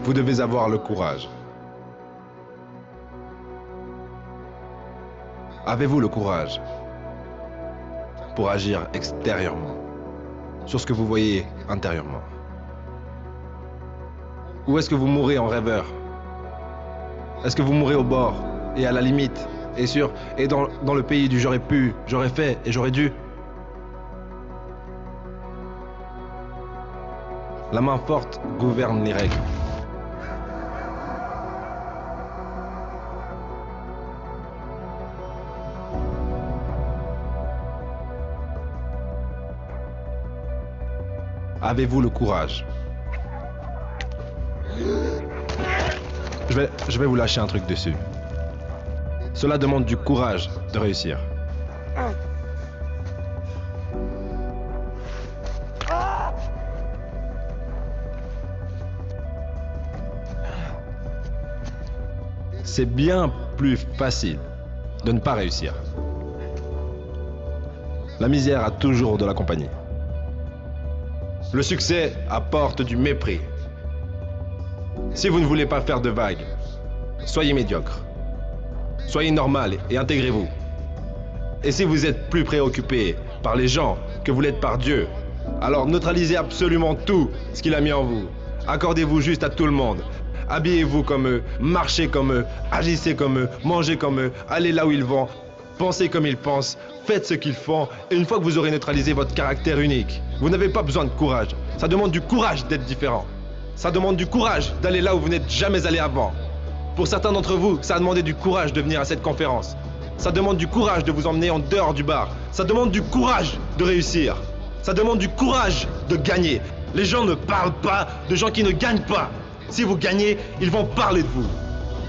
Vous devez avoir le courage. Avez-vous le courage pour agir extérieurement sur ce que vous voyez intérieurement? Ou est-ce que vous mourrez en rêveur? Est-ce que vous mourrez au bord et à la limite et dans le pays du j'aurais pu, j'aurais fait et j'aurais dû? La main forte gouverne les règles. Avez-vous le courage? Je vais vous lâcher un truc dessus. Cela demande du courage de réussir. C'est bien plus facile de ne pas réussir. La misère a toujours de la compagnie. Le succès apporte du mépris. Si vous ne voulez pas faire de vagues, soyez médiocre. Soyez normal et intégrez-vous. Et si vous êtes plus préoccupé par les gens que vous l'êtes par Dieu, alors neutralisez absolument tout ce qu'il a mis en vous. Accordez-vous juste à tout le monde. Habillez-vous comme eux, marchez comme eux, agissez comme eux, mangez comme eux, allez là où ils vont, pensez comme ils pensent, faites ce qu'ils font. Et une fois que vous aurez neutralisé votre caractère unique, vous n'avez pas besoin de courage. Ça demande du courage d'être différent. Ça demande du courage d'aller là où vous n'êtes jamais allé avant. Pour certains d'entre vous, ça a demandé du courage de venir à cette conférence. Ça demande du courage de vous emmener en dehors du bar. Ça demande du courage de réussir. Ça demande du courage de gagner. Les gens ne parlent pas de gens qui ne gagnent pas. Si vous gagnez, ils vont parler de vous.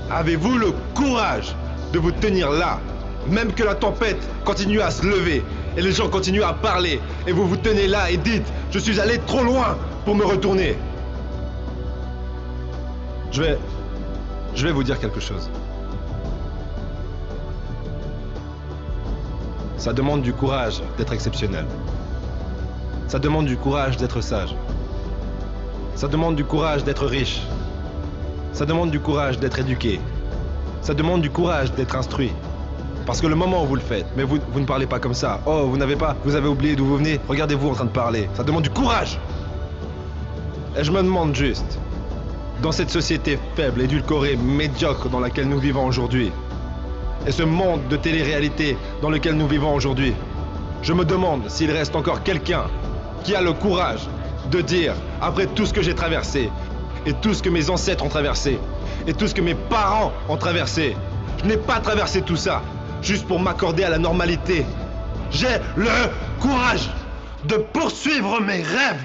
Avez-vous le courage de vous tenir là, même que la tempête continue à se lever et les gens continuent à parler et vous vous tenez là et dites « Je suis allé trop loin pour me retourner ». Je vais vous dire quelque chose. Ça demande du courage d'être exceptionnel. Ça demande du courage d'être sage. Ça demande du courage d'être riche. Ça demande du courage d'être éduqué. Ça demande du courage d'être instruit. Parce que le moment où vous le faites, mais vous ne parlez pas comme ça. Oh, vous avez oublié d'où vous venez. Regardez-vous en train de parler. Ça demande du courage. Et je me demande juste, dans cette société faible, édulcorée, médiocre dans laquelle nous vivons aujourd'hui, et ce monde de télé-réalité dans lequel nous vivons aujourd'hui, je me demande s'il reste encore quelqu'un qui a le courage de dire, après tout ce que j'ai traversé, et tout ce que mes ancêtres ont traversé, et tout ce que mes parents ont traversé, je n'ai pas traversé tout ça juste pour m'accorder à la normalité. J'ai le courage de poursuivre mes rêves.